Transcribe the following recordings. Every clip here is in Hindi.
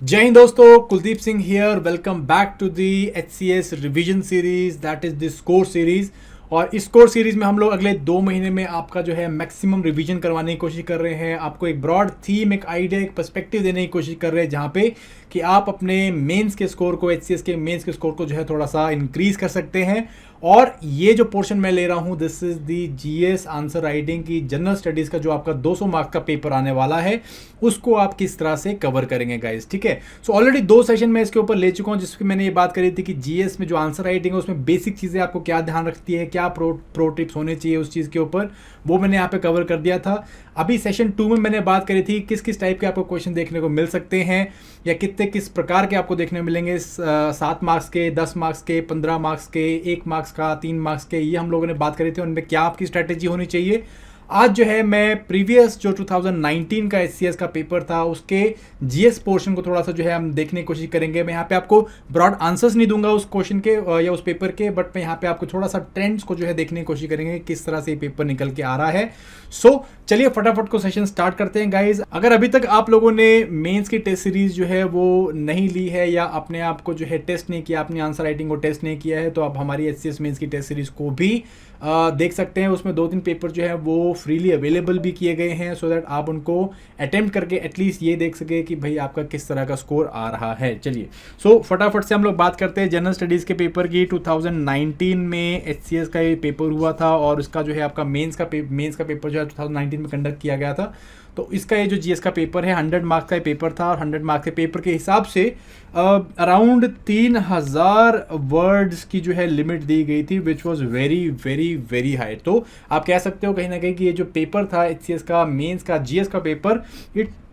जय हिंद दोस्तों, Kuldeep Singh here. Welcome back to the HCS revision series, that is the score series. और इस स्कोर सीरीज में हम लोग अगले 2 महीने में आपका जो है मैक्सिमम रिवीजन करवाने की कोशिश कर रहे हैं। आपको एक ब्रॉड थीम, एक आइडिया, एक पर्सपेक्टिव देने की कोशिश कर रहे हैं, जहाँ पे कि आप अपने मेंस के स्कोर को, HCS के मेंस के स्कोर को जो है थोड़ा सा इंक्रीज कर सकते हैं। और ये जो पोर्शन मैं ले रहा हूँ, this is the GS answer writing की जनरल स्टडीज का जो आपका 200 मार्क्स का पेपर आने वाला है, उसको आप किस तरह से कवर करेंगे गाइस। ठीक है, सो ऑलरेडी 2 सेशन में इसके ऊपर ले चुका हूँ, जिसमें मैंने ये बात करी थी कि GS में जो आंसर राइटिंग है उसमें बेसिक चीज़ें आपको क्या ध्यान रखती है, क्या प्रो टिप्स होने चाहिए उस चीज़ के ऊपर, वो मैंने यहाँ पे कवर कर दिया था। अभी सेशन 2 में मैंने बात करी थी किस किस टाइप के आपको क्वेश्चन देखने को मिल सकते हैं, या कितने किस प्रकार के आपको देखने मिलेंगे। 7 मार्क्स के, 10 मार्क्स के, 15 मार्क्स के, 1 मार्क्स का, 3 मार्क्स के, ये हम लोगों ने बात करी थी। उनमें क्या आपकी स्ट्रैटेजी होनी चाहिए। आज जो है मैं प्रीवियस जो 2019 का HCS का पेपर था, उसके GS पोर्शन को थोड़ा सा जो है हम देखने की कोशिश करेंगे। मैं यहाँ पे आपको ब्रॉड आंसर्स नहीं दूंगा उस क्वेश्चन के या उस पेपर के, बट मैं यहाँ पे आपको थोड़ा सा ट्रेंड्स को जो है देखने की कोशिश करेंगे, किस तरह से ये पेपर निकल के आ रहा है। सो चलिए फटाफट को सेशन स्टार्ट करते हैं गाइज। अगर अभी तक आप लोगों ने मेंस की टेस्ट सीरीज जो है वो नहीं ली है, या अपने आप को जो है टेस्ट नहीं किया, अपनी आंसर राइटिंग को टेस्ट नहीं किया है, तो आप हमारी HCS मेंस की टेस्ट सीरीज को भी देख सकते हैं। उसमें 2-3 पेपर जो है वो फ्रीली अवेलेबल भी किए गए हैं, सो दैट आप उनको अटेम्प्ट करके एटलीस्ट ये देख सके कि भाई आपका किस तरह का स्कोर आ रहा है। चलिए सो फटाफट से हम लोग बात करते हैं जनरल स्टडीज़ के पेपर की। 2019 में HCS का ये पेपर हुआ था, और उसका जो है आपका मेंस का पेपर जो है 2019 में कंडक्ट किया गया था। तो इसका ये जो GS का पेपर है 100 मार्क्स का पेपर था, और 100 मार्क्स के पेपर के हिसाब से अराउंड 3000 वर्ड्स की जो है लिमिट दी गई थी, which was very very very high. तो आप कह सकते हो कहीं ना कहीं कि ये जो पेपर था HCS का मेंस का GS का paper,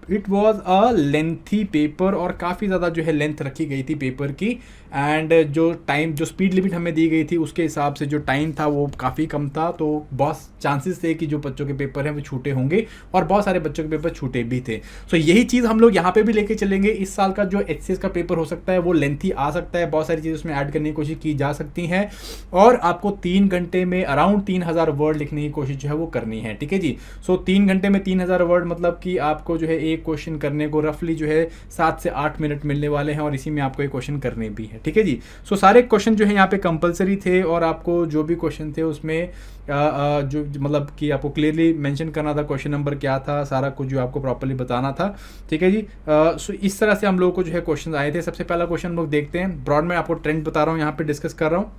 it was a lengthy paper, और काफ़ी ज़्यादा जो है लेंथ रखी गई थी पेपर की। एंड जो स्पीड लिमिट हमें दी गई थी उसके हिसाब से जो टाइम था वो काफ़ी कम था। तो बहुत चांसेस थे कि जो बच्चों के पेपर हैं वो छूटे होंगे, और बहुत सारे बच्चों के पेपर छूटे भी थे। सो यही चीज़ हम लोग यहाँ पे भी लेके चलेंगे। इस साल का जो HCS का पेपर हो सकता है वो लेंथी आ सकता है, बहुत सारी चीज़ें उसमें ऐड करने की कोशिश की जा सकती हैं, और आपको 3 घंटे में अराउंड 3000 वर्ड लिखने की कोशिश जो है वो करनी है। ठीक है जी। सो 3 घंटे में 3000 वर्ड, मतलब कि आपको जो है एक क्वेश्चन करने को रफली जो है 7 से 8 मिनट मिलने वाले हैं, और इसी में आपको एक क्वेश्चन करने भी है। ठीक है जी। सो सारे क्वेश्चन जो है यहाँ पे कंपलसरी थे, और आपको जो भी क्वेश्चन थे उसमें जो मतलब कि आपको क्लियरली मेंशन करना था क्वेश्चन नंबर क्या था, सारा कुछ जो आपको प्रॉपर्ली बताना था। ठीक है जी। सो इस तरह से हम लोगों को जो है क्वेश्चन आए थे। सबसे पहला क्वेश्चन हम लोग देखते हैं। ब्रॉड में आपको ट्रेंड बता रहा हूँ, यहाँ पे डिस्कस कर रहा हूँ।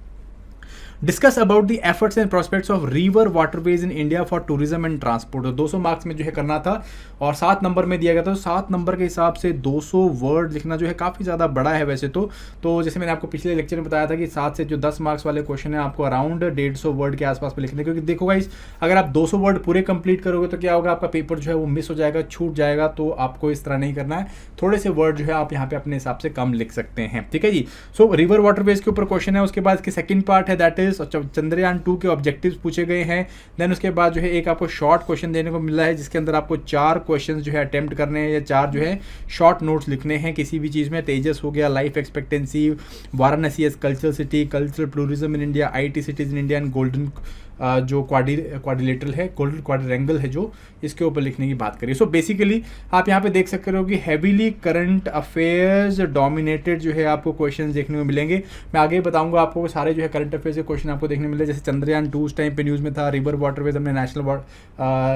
Discuss about the efforts and prospects of river waterways in India for tourism and transport. 200 marks में जो है करना था, और 7 नंबर में दिया गया था। तो 7 नंबर के हिसाब से 200 वर्ड लिखना जो है काफ़ी ज़्यादा बड़ा है वैसे तो जैसे मैंने आपको पिछले लेक्चर में बताया था कि 7 से जो 10 मार्क्स वाले क्वेश्चन है आपको अराउंड 150 वर्ड के आसपास में लिखने, क्योंकि देखो गाइस, अगर आप 200 वर्ड पूरे कंप्लीट करोगे तो क्या होगा, आपका पेपर जो है वो मिस हो जाएगा, छूट जाएगा। तो आपको इस तरह नहीं करना है, थोड़े से वर्ड जो है आप यहाँ पे अपने हिसाब से कम लिख सकते हैं। ठीक है जी। सो रिवर वाटरवेज के ऊपर क्वेश्चन है। उसके बाद इसके सेकंड पार्ट है, दैट इज चंद्रयान 2 के ऑब्जेक्टिव्स पूछे गए हैं। देन उसके बाद जो है एक आपको शॉर्ट क्वेश्चन देने को मिला है, जिसके अंदर आपको 4 क्वेश्चन जो है अटेम्प्ट करने हैं, या 4 जो है शॉर्ट नोट्स लिखने हैं किसी भी चीज़ में। तेजस हो गया, life expectancy, Varanasi as cultural city, cultural pluralism in India, IT cities in India, and golden जो क्वाड्रिलेटरल है, गोल्डन क्वाड्रेंगल है, जो इसके ऊपर लिखने की बात करिए। सो बेसिकली आप यहाँ पे देख सकते हो कि हैवीली करंट अफेयर्स डोमिनेटेड जो है आपको क्वेश्चन देखने को मिलेंगे। मैं आगे बताऊंगा आपको, सारे जो है करंट अफेयर्स के क्वेश्चन आपको देखने मिले। जैसे चंद्रयान 2 उस टाइम पे न्यूज़ में था, रिवर वाटरवेज हमने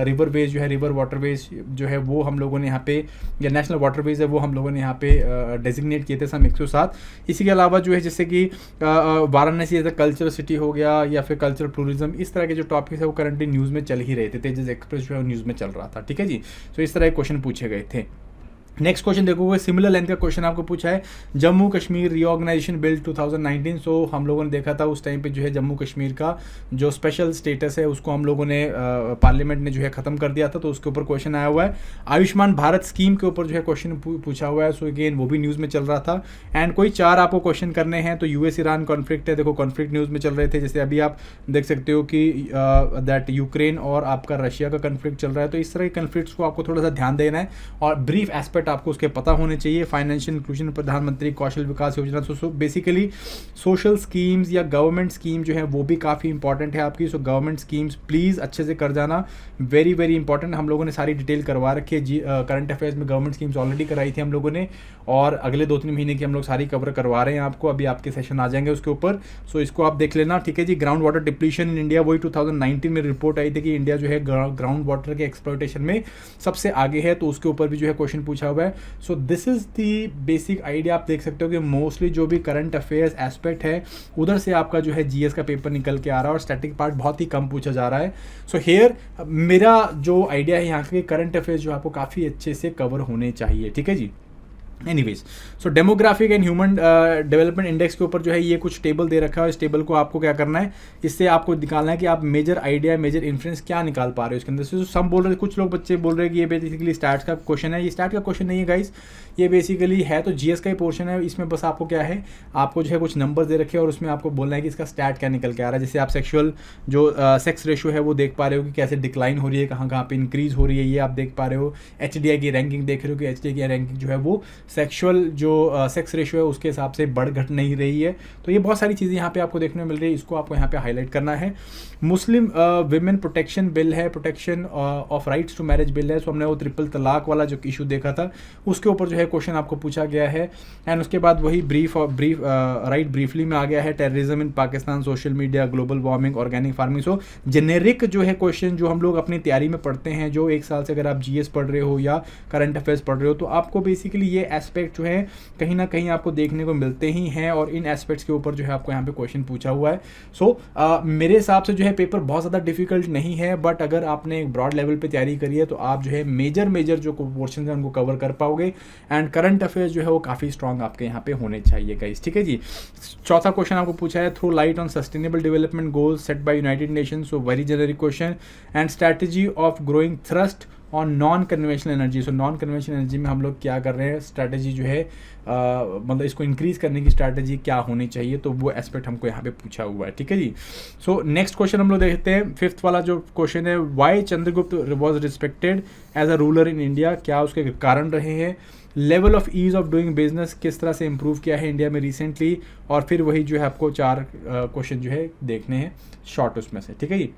रिवर वेज जो है, रिवर वाटरवेज जो है वो हम लोगों ने यहाँ पे, या नेशनल वाटरवेज है वो हम लोगों ने यहाँ पे डेजिग्नेट किए थे सन 107। इसी के अलावा जो है जैसे कि Varanasi as a cultural city हो गया, या फिर कल्चरल टूरिज्म, इस तरह के जो टॉपिक्स है वो करंटली न्यूज़ में चल ही रहे थे। तेजस एक्सप्रेस जो है न्यूज़ में चल रहा था। ठीक है जी। तो इस तरह के क्वेश्चन पूछे गए थे। नेक्स्ट क्वेश्चन देखोगे, सिमिलर लेंथ का क्वेश्चन आपको पूछा है, जम्मू कश्मीर रीऑर्गेनाइजेशन बिल 2019। सो हम लोगों ने देखा था उस टाइम पे जो है जम्मू कश्मीर का जो स्पेशल स्टेटस है उसको हम लोगों ने पार्लियामेंट ने जो है ख़त्म कर दिया था, तो उसके ऊपर क्वेश्चन आया हुआ है। आयुष्मान भारत स्कीम के ऊपर जो है क्वेश्चन पूछा हुआ है। सो अगेन वो भी न्यूज़ में चल रहा था। एंड कोई 4 आपको क्वेश्चन करने हैं। तो US ईरान कॉन्फ्लिक्ट है, देखो कॉन्फ्लिक्ट न्यूज़ में चल रहे थे। जैसे अभी आप देख सकते हो कि दैट यूक्रेन और आपका रशिया का कॉन्फ्लिक्ट चल रहा है। तो इस तरह के कॉन्फ्लिक्ट्स को आपको थोड़ा सा ध्यान देना है, और ब्रीफ एस्पेक्ट कॉन्सेप्ट आपको उसके पता होने चाहिए। फाइनेंशियल इंक्लूजन, प्रधानमंत्री कौशल विकास योजना, सो बेसिकली सोशल स्कीम्स या गवर्नमेंट स्कीम जो है वो भी काफ़ी इंपॉर्टेंट है आपकी। सो गवर्नमेंट स्कीम्स प्लीज़ अच्छे से कर जाना, वेरी वेरी इंपॉर्टेंट। हम लोगों ने सारी डिटेल करवा रखी है जी, करंट अफेयर्स में गवर्नमेंट स्कीम्स ऑलरेडी कराई थी हम लोगों ने, और अगले 2-3 महीने की हम लोग सारी कवर करवा रहे हैं आपको। अभी आपके सेशन आ जाएंगे उसके ऊपर, सो इसको आप देख लेना, ठीक है जी। Ground water depletion in India, वही 2019 में रिपोर्ट आई थी कि इंडिया जो है ग्राउंड वाटर के एक्सप्लॉयटेशन में सबसे आगे है, तो उसके ऊपर भी जो है क्वेश्चन पूछा हुआ है। So this is the basic idea. आप देख सकते हो कि मोस्टली जो भी करंट अफेयर्स एस्पेक्ट है उधर से आपका जो है जीएस का पेपर निकल के आ रहा है, और स्टैटिक पार्ट बहुत ही कम पूछा जा रहा है। सो हेयर मेरा जो आइडिया है यहाँ के करंट अफेयर्स जो आपको काफ़ी अच्छे से कवर होने चाहिए, ठीक है जी। Anyways, so demographic and human development index के ऊपर जो है ये कुछ टेबल दे रखा है। इस टेबल को आपको क्या करना है, इससे आपको निकालना है कि आप मेजर आइडिया, मेजर इन्फ्लुएंस क्या निकाल पा रहे हो इसके अंदर से। सब बोल रहे हैं, कुछ लोग बच्चे बोल रहे हैं कि ये बेसिकली स्टैट्स का क्वेश्चन है। ये स्टैट का क्वेश्चन नहीं है गाइस, ये बेसिकली है तो जीएस का ही पोर्शन है। इसमें बस आपको क्या है, आपको जो है कुछ नंबर दे रखे हैं और उसमें आपको बोलना है कि इसका स्टैट क्या निकल के आ रहा है। जैसे आप सेक्सुअल जो सेक्स रेशियो है वो देख पा रहे हो कि कैसे डिक्लाइन हो रही है, कहाँ कहाँ पे इंक्रीज हो रही है, ये आप देख पा रहे हो। एचडीआई की रैंकिंग देख रहे हो कि एचडीआई की रैंकिंग जो है वो सेक्सुअल जो सेक्स रेशियो है उसके हिसाब से बढ़ घट नहीं रही है। तो ये बहुत सारी चीज़ें यहाँ पे आपको देखने को मिल रही है, इसको आपको यहाँ पे हाईलाइट करना है। मुस्लिम विमेन प्रोटेक्शन बिल है, protection of rights to marriage bill है। सो हमने वो ट्रिपल तलाक वाला जो इशू देखा था उसके ऊपर जो है क्वेश्चन आपको पूछा गया है। एंड उसके बाद वही ब्रीफ राइट ब्रीफली में आ गया है, terrorism in Pakistan, social media, global warming, organic farming. So generic जो है क्वेश्चन जो हम लोग अपनी तैयारी में पढ़ते हैं, जो एक साल से अगर आप जीएस पढ़ रहे हो या करंट अफेयर्स पढ़ रहे हो, तो आपको बेसिकली ये एस्पेक्ट जो है कहीं ना कहीं आपको देखने को मिलते ही हैं, और इन एस्पेक्ट्स के ऊपर जो है आपको यहाँ पे क्वेश्चन पूछा हुआ है। सो मेरे हिसाब से जो है पेपर बहुत ज़्यादा डिफिकल्ट नहीं है, बट अगर आपने एक ब्रॉड लेवल पे तैयारी करी है तो आप जो है मेजर जो पोर्शन है उनको कवर कर पाओगे। एंड करंट अफेयर्स जो है वो काफ़ी स्ट्रॉन्ग आपके यहाँ पे होने चाहिए गाइस, ठीक है जी। चौथा क्वेश्चन आपको पूछा है, throw light on sustainable development goals set by United Nations, so very generic question. And strategy of growing thrust on non conventional energy, so non conventional energy में हम लोग क्या कर रहे हैं, स्ट्रैटेजी जो है मतलब इसको इंक्रीज करने की स्ट्रैटेजी क्या होनी चाहिए, तो वो एस्पेक्ट हमको यहाँ पे पूछा हुआ है, ठीक है जी। सो नेक्स्ट क्वेश्चन हम लोग देखते हैं, फिफ्थ वाला जो क्वेश्चन है, why Chandragupta was respected as a ruler in India, क्या उसके कारण रहे हैं। Level of ease of doing business किस तरह से इंप्रूव किया है इंडिया में रिसेंटली, और फिर वही जो है आपको 4 क्वेश्चन जो है देखने हैं शॉर्ट उसमें से, ठीक है जी।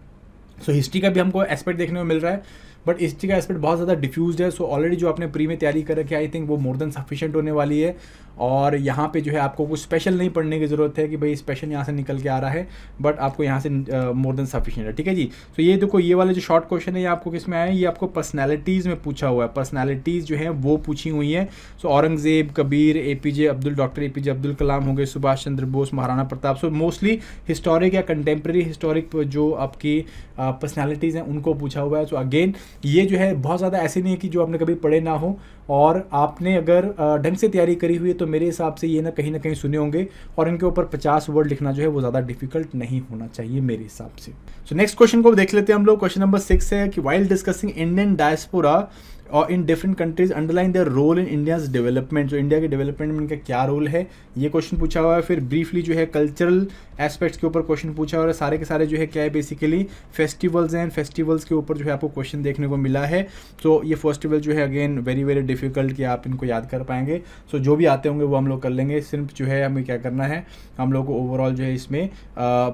सो हिस्ट्री का भी हमको एस्पेक्ट देखने को मिल रहा है, बट हिस्ट्री का एस्पेक्ट बहुत ज़्यादा डिफ्यूज्ड है। सो ऑलरेडी जो आपने प्री में तैयारी कर रखी है, आई थिंक वो मोर देन सफिशिएंट होने वाली है, और यहाँ पे जो है आपको कुछ स्पेशल नहीं पढ़ने की ज़रूरत है कि भाई स्पेशल यहाँ से निकल के आ रहा है, बट आपको यहाँ से मोर देन सफिशिएंट है, ठीक है जी। सो ये देखो, ये वाले जो शॉर्ट क्वेश्चन है ये आपको किस में आया है, ये आपको पर्सनैलिटीज़ में पूछा हुआ है, पर्सनैलिटीज़ जो है वो पूछी हुई है। So Aurangzeb, Kabir, doctor APJ Abdul Kalam हो गए, Subhash Chandra Bose, Maharana Pratap. So mostly historic या कंटेम्प्रेरी हिस्टोरिक जो आपकी पर्सनैलिटीज़ हैं उनको पूछा हुआ है। सो अगेन ये जो है बहुत ज़्यादा ऐसे नहीं है कि जो आपने कभी पढ़े ना हो, और आपने अगर ढंग से तैयारी करी हुई है तो मेरे हिसाब से ये ना कहीं सुने होंगे, और इनके ऊपर 50 वर्ड लिखना जो है वो ज़्यादा डिफिकल्ट नहीं होना चाहिए मेरे हिसाब से। सो नेक्स्ट क्वेश्चन को देख लेते हैं हम लोग। क्वेश्चन नंबर 6 है कि वाइल डिस्कसिंग इंडियन डायस्पोरा और in different countries underline their role in India's development, जो इंडिया के डेवलपमेंट में इनका क्या रोल है, ये क्वेश्चन पूछा हुआ है। फिर ब्रीफली जो है कल्चरल एस्पेक्ट्स के ऊपर क्वेश्चन पूछा हुआ है, सारे के सारे जो है क्या है, बेसिकली फेस्टिवल्स हैं, फेस्टिवल्स के ऊपर जो है आपको क्वेश्चन देखने को मिला है। तो ये फेस्टिवल जो है अगेन वेरी वेरी डिफिकल्ट कि आप इनको याद कर पाएंगे। सो जो भी आते होंगे वो हम लोग कर लेंगे, सिर्फ जो है हमें क्या करना है, हम लोग को ओवरऑल जो है इसमें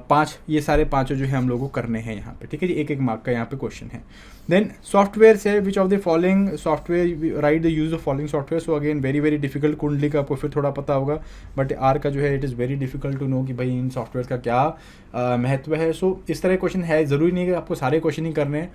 5 ये सारे 5 जो है हम लोग को करने हैं यहाँ पे, ठीक है जी। 1-1 मार्क का यहाँ पे क्वेश्चन है। देन सॉफ्टवेयर से which of the following software right the use of following software, so again very very difficult. कुंडली का आपको फिर थोड़ा पता होगा, बट आर का जो है it is very difficult to know कि भाई इन सॉफ्टवेयर का क्या महत्व है। सो इस तरह क्वेश्चन है, ज़रूरी नहीं है कि आपको सारे क्वेश्चन ही करने हैं,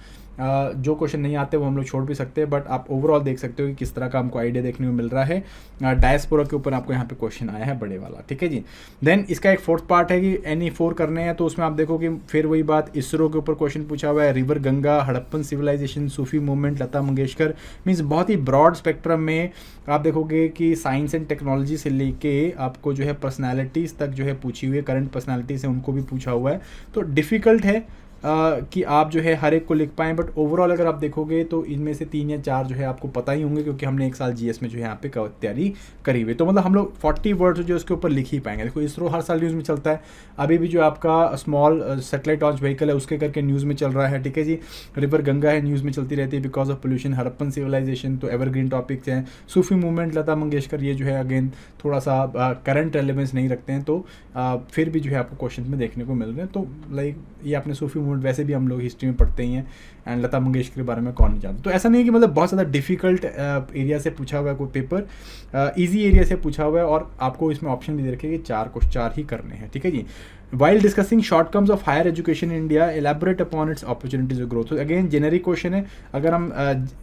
जो क्वेश्चन नहीं आते वो हम लोग छोड़ भी सकते हैं, बट आप ओवरऑल देख सकते हो कि किस तरह का हमको आइडिया देखने को मिल रहा है। डायस्पोरा के ऊपर आपको यहाँ पे क्वेश्चन आया है बड़े वाला, ठीक है जी। देन इसका एक 4th पार्ट है कि एनी 4 करने हैं, तो उसमें आप देखो कि फिर वही बात, इसरो के ऊपर क्वेश्चन पूछा हुआ है, रिवर गंगा, हड़प्पन सिविलाइजेशन, सूफी मूवमेंट, लता मंगेशकर, मीन्स बहुत ही ब्रॉड स्पेक्ट्रम में आप देखोगे कि साइंस एंड टेक्नोलॉजी से लेके आपको जो है पर्सनैलिटीज़ तक जो है पूछी हुई है, करंट पर्सनैलिटीज़ है उनको भी पूछा हुआ है। तो डिफ़िकल्ट है, कि आप जो है हर एक को लिख पाएँ, बट ओवरऑल अगर आप देखोगे तो इनमें से 3 या 4 जो है आपको पता ही होंगे, क्योंकि हमने 1 साल जीएस में जो है यहाँ पे तैयारी करी हुई है। तो मतलब हम लोग 40 वर्ड्स जो उसके ऊपर लिख ही पाएंगे। देखो इसरो हर साल न्यूज़ में चलता है, अभी भी जो आपका स्मॉल सैटेलाइट लॉन्च व्हीकल है उसके करके न्यूज़ में चल रहा है, ठीक है जी। रिवर गंगा है, न्यूज़ में चलती रहती है because of pollution. Harappan civilisation, तो एवरग्रीन टॉपिक्स हैं। सूफी मूवमेंट, लता मंगेशकर, ये जो है अगेन थोड़ा सा करंट रेलेवेंस नहीं रखते हैं, तो फिर भी जो है आपको क्वेश्चन में देखने को मिल रहे हैं। तो लाइक ये अपने सूफी मूवमेंट वैसे भी हम लोग हिस्ट्री में पढ़ते ही हैं, एंड लता मंगेशकर के बारे में कौन नहीं जानता। तो ऐसा नहीं है कि मतलब बहुत ज़्यादा डिफिकल्ट एरिया से पूछा हुआ है कोई पेपर, ईजी एरिया से पूछा हुआ है, और आपको इसमें ऑप्शन भी दे रखे कि 4 ही करने हैं, ठीक है जी। While discussing shortcomings of higher education in India, elaborate upon its opportunities of growth। तो अगेन जेनरिक क्वेश्चन है, अगर हम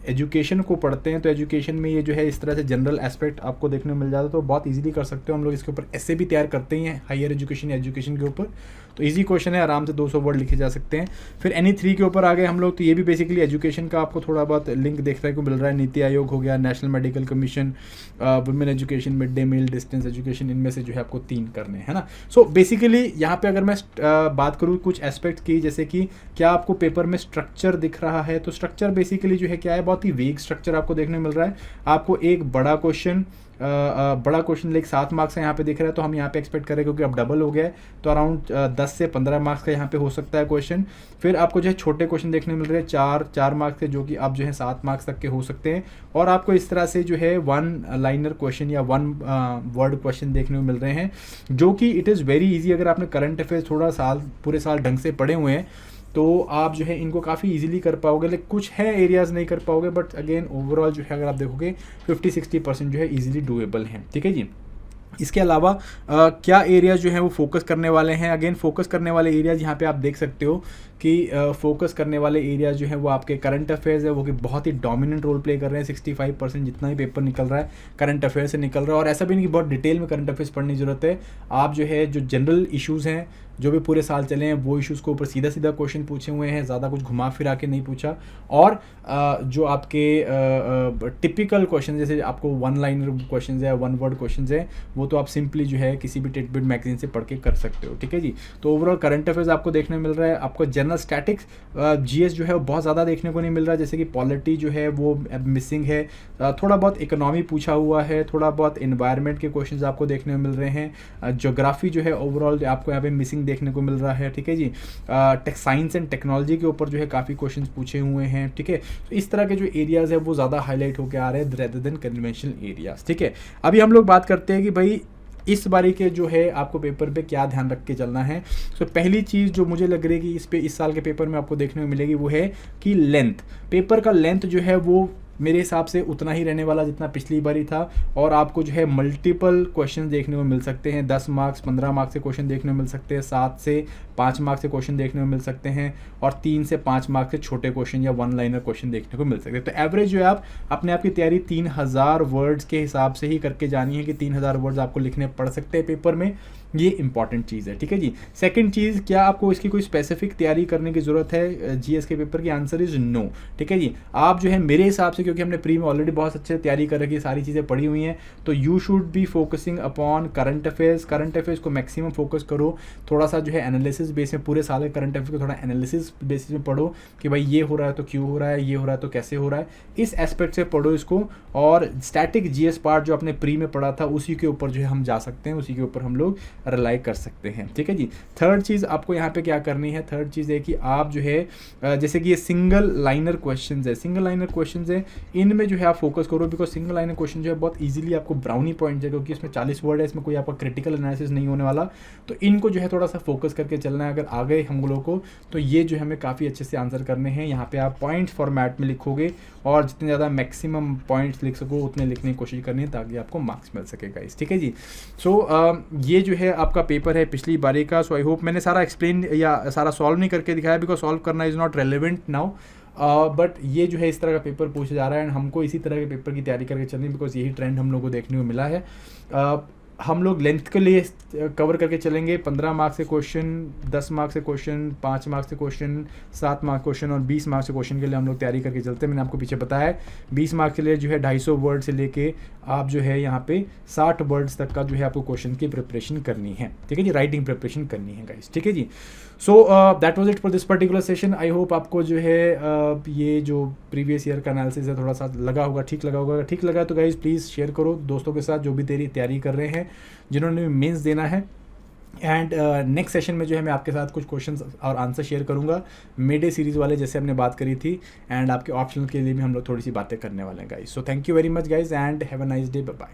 एजुकेशन को पढ़ते हैं तो एजुकेशन में ये जो है इस तरह से जनरल एस्पेक्ट आपको देखने को मिल जाता है, तो बहुत इजीली कर सकते हो। हम लोग इसके ऊपर ऐसे भी तैयार करते ही हैं हायर एजुकेशन या एजुकेशन के ऊपर, तो इजी क्वेश्चन है, आराम से 200 वर्ड लिखे जा सकते हैं। फिर एनी 3 के ऊपर आ गए हम लोग, तो ये भी बेसिकली एजुकेशन का आपको थोड़ा बहुत लिंक देखने को मिल रहा है। नीति आयोग हो गया, National Medical Commission, women education, mid day meal, distance education, इनमें से जो है आपको 3 करने हैं ना। सो बेसिकली यहाँ पे अगर मैं बात करूँ कुछ एस्पेक्ट की, जैसे कि क्या आपको पेपर में स्ट्रक्चर दिख रहा है, तो स्ट्रक्चर बेसिकली जो है क्या है, बहुत ही वेग स्ट्रक्चर आपको देखने को मिल रहा है। आपको एक बड़ा क्वेश्चन लाइक 7 मार्क्स का यहाँ पे दिख रहा है, तो हम यहाँ पे एक्सपेक्ट करें क्योंकि अब डबल हो गया है, तो अराउंड 10 से 15 मार्क्स का यहाँ पे हो सकता है क्वेश्चन। फिर आपको जो है छोटे क्वेश्चन देखने मिल रहे हैं 4 मार्क्स के, जो कि आप जो है 7 मार्क्स तक के हो सकते हैं। और आपको इस तरह से जो है 1 लाइनर क्वेश्चन या 1 वर्ड क्वेश्चन देखने को मिल रहे हैं, जो कि इट इज़ वेरी ईजी। अगर आपने करंट अफेयर्स थोड़ा पूरे साल ढंग से पढ़े हुए हैं तो आप जो है इनको काफ़ी इजीली कर पाओगे। लेकिन कुछ है एरियाज़ नहीं कर पाओगे, बट अगेन ओवरऑल जो है अगर आप देखोगे 50-60% जो है इजीली डूएबल हैं, ठीक है जी। इसके अलावा क्या एरियाज जो हैं वो फोकस करने वाले हैं, अगेन फोकस करने वाले एरियाज यहाँ पे आप देख सकते हो कि फोकस करने वाले एरियाज जो है वो आपके करंट अफेयर्स है, वो कि बहुत ही डोमिनेंट रोल प्ले कर रहे हैं। 65% जितना ही पेपर निकल रहा है करंट अफेयर से निकल रहा है, और ऐसा भी नहीं कि बहुत डिटेल में करंट अफेयर्स पढ़ने की जरूरत है। आप जो है जो जनरल इश्यूज़ हैं जो भी पूरे साल चले हैं वो इश्यूज़ को ऊपर सीधा क्वेश्चन पूछे हुए हैं, ज़्यादा कुछ घुमा फिरा के नहीं पूछा। और जो आपके टिपिकल क्वेश्चन जैसे आपको 1 लाइनर क्वेश्चन है, 1 वर्ड क्वेश्चन है, वो तो आप सिंपली जो है किसी भी टिटबिट मैगजीन से पढ़ के कर सकते हो, ठीक है जी। तो ओवरऑल करंट अफेयर्स आपको देखने मिल रहा है। आपको जनरल स्टैटिक्स जीएस जो है वो बहुत ज़्यादा देखने को नहीं मिल रहा है, जैसे कि पॉलिटी जो है वो मिसिंग है, थोड़ा बहुत इकोनॉमी पूछा हुआ है, थोड़ा बहुत इन्वायरमेंट के क्वेश्चंस आपको देखने को मिल रहे हैं। ज्योग्राफी जो है ओवरऑल आपको यहाँ पे मिसिंग देखने को मिल रहा है, ठीक है जी। साइंस एंड टेक्नोलॉजी के ऊपर जो है काफ़ी क्वेश्चंस पूछे हुए हैं, ठीक है। तो इस तरह के जो एरियाज़ है वो ज़्यादा हाईलाइट होकर आ रहे हैं रेदर देन कन्वेंशनल एरियाज, ठीक है। अभी हम लोग बात करते हैं कि भाई इस बारी के जो है आपको पेपर पे क्या ध्यान रख के चलना है। तो पहली चीज़ जो मुझे लग रही है कि इस साल के पेपर में आपको देखने को मिलेगी वो है कि लेंथ, पेपर का लेंथ जो है वो मेरे हिसाब से उतना ही रहने वाला जितना पिछली बारी था। और आपको जो है मल्टीपल क्वेश्चन देखने को मिल सकते हैं, 10 मार्क्स 15 मार्क्स से क्वेश्चन देखने को मिल सकते हैं, 7 से 5 मार्क्स से क्वेश्चन देखने को मिल सकते हैं, और 3 से 5 मार्क्स से छोटे क्वेश्चन या 1 लाइनर क्वेश्चन देखने को मिल सकते हैं। तो एवरेज जो है आप अपने आप की तैयारी 3000 वर्ड्स के हिसाब से ही करके जानी है कि 3000 वर्ड्स आपको लिखने पड़ सकते हैं पेपर में, ये इंपॉर्टेंट चीज़ है, ठीक है जी। सेकंड चीज़, क्या आपको इसकी कोई स्पेसिफिक तैयारी करने की ज़रूरत है जीएस के पेपर की? आंसर इज़ नो, ठीक है जी। आप जो है मेरे हिसाब से, क्योंकि हमने प्री में ऑलरेडी बहुत अच्छे से तैयारी कर रखी है, सारी चीज़ें पढ़ी हुई हैं, तो you should be focusing upon current affairs को मैक्सिमम फोकस करो। थोड़ा सा जो है एनालिसिस बेस में, पूरे साल के करंट अफेयर्स को थोड़ा एनालिसिस बेसिस में पढ़ो कि भाई ये हो रहा है तो क्यों हो रहा है, ये हो रहा है तो कैसे हो रहा है, इस एस्पेक्ट से पढ़ो इसको। और स्टैटिक जीएस पार्ट जो आपने प्री में पढ़ा था उसी के ऊपर जो है हम जा सकते हैं, उसी के ऊपर हम लोग रिलाई कर सकते हैं, ठीक है जी। थर्ड चीज़ आपको यहाँ पे क्या करनी है, थर्ड चीज़ है कि आप जो है जैसे कि ये सिंगल लाइनर क्वेश्चंस है, इनमें जो है आप फोकस करो, बिकॉज सिंगल लाइनर क्वेश्चन जो है बहुत इजीली आपको ब्राउनी पॉइंट है, क्योंकि इसमें 40 वर्ड है, इसमें कोई आपका क्रिटिकल एनालिसिस नहीं होने वाला। तो इनको जो है थोड़ा सा फोकस करके चलना है। अगर आ गए हम लोगों को तो ये जो है हमें काफ़ी अच्छे से आंसर करने हैं। यहाँ पे आप पॉइंट फॉर्मेट में लिखोगे, और जितने ज़्यादा मैक्सिमम पॉइंट्स लिख सको उतने लिखने की कोशिश करनी है, ताकि आपको मार्क्स मिल सकेगा इस, ठीक है जी। सो ये जो है आपका पेपर है पिछली बारी का। सो आई होप मैंने सारा एक्सप्लेन या सारा सॉल्व नहीं करके दिखाया, बिकॉज सॉल्व करना is not relevant now, but ये जो है इस तरह का पेपर पूछा जा रहा है, एंड हमको इसी तरह के पेपर की तैयारी करके चलनी, बिकॉज यही ट्रेंड हम लोग को देखने को मिला है। हम लोग लेंथ के लिए कवर करके चलेंगे। 15 मार्क्स से क्वेश्चन, 10 मार्क्स से क्वेश्चन, 5 मार्क्स से क्वेश्चन, 7 मार्क्स क्वेश्चन और 20 मार्क्स से क्वेश्चन के लिए हम लोग तैयारी करके चलते हैं। मैंने आपको पीछे बताया है 20 मार्क्स के लिए जो है 250 वर्ड से लेके आप जो है यहाँ पे 60 वर्ड्स तक का जो है आपको क्वेश्चन की प्रिपरेशन करनी है, ठीक है जी, राइटिंग प्रिपरेशन करनी है गाइस, ठीक है जी। So that was it for this particular session. I hope आपको जो है ये जो प्रीवियस ईयर का एनालिसिस है थोड़ा सा लगा होगा, ठीक लगा होगा। ठीक लगा तो गाइस प्लीज़ शेयर करो दोस्तों के साथ जो भी तेरी तैयारी कर रहे हैं, जिन्होंने मेंस देना है। एंड नेक्स्ट सेशन में जो है मैं आपके साथ कुछ क्वेश्चंस और आंसर शेयर करूंगा मिड डे सीरीज़ वाले, जैसे हमने बात करी थी। एंड आपके ऑप्शनल के लिए भी हम लोग थोड़ी सी बातें करने वाले हैं guys. So thank you very much guys and have a nice day, bye bye.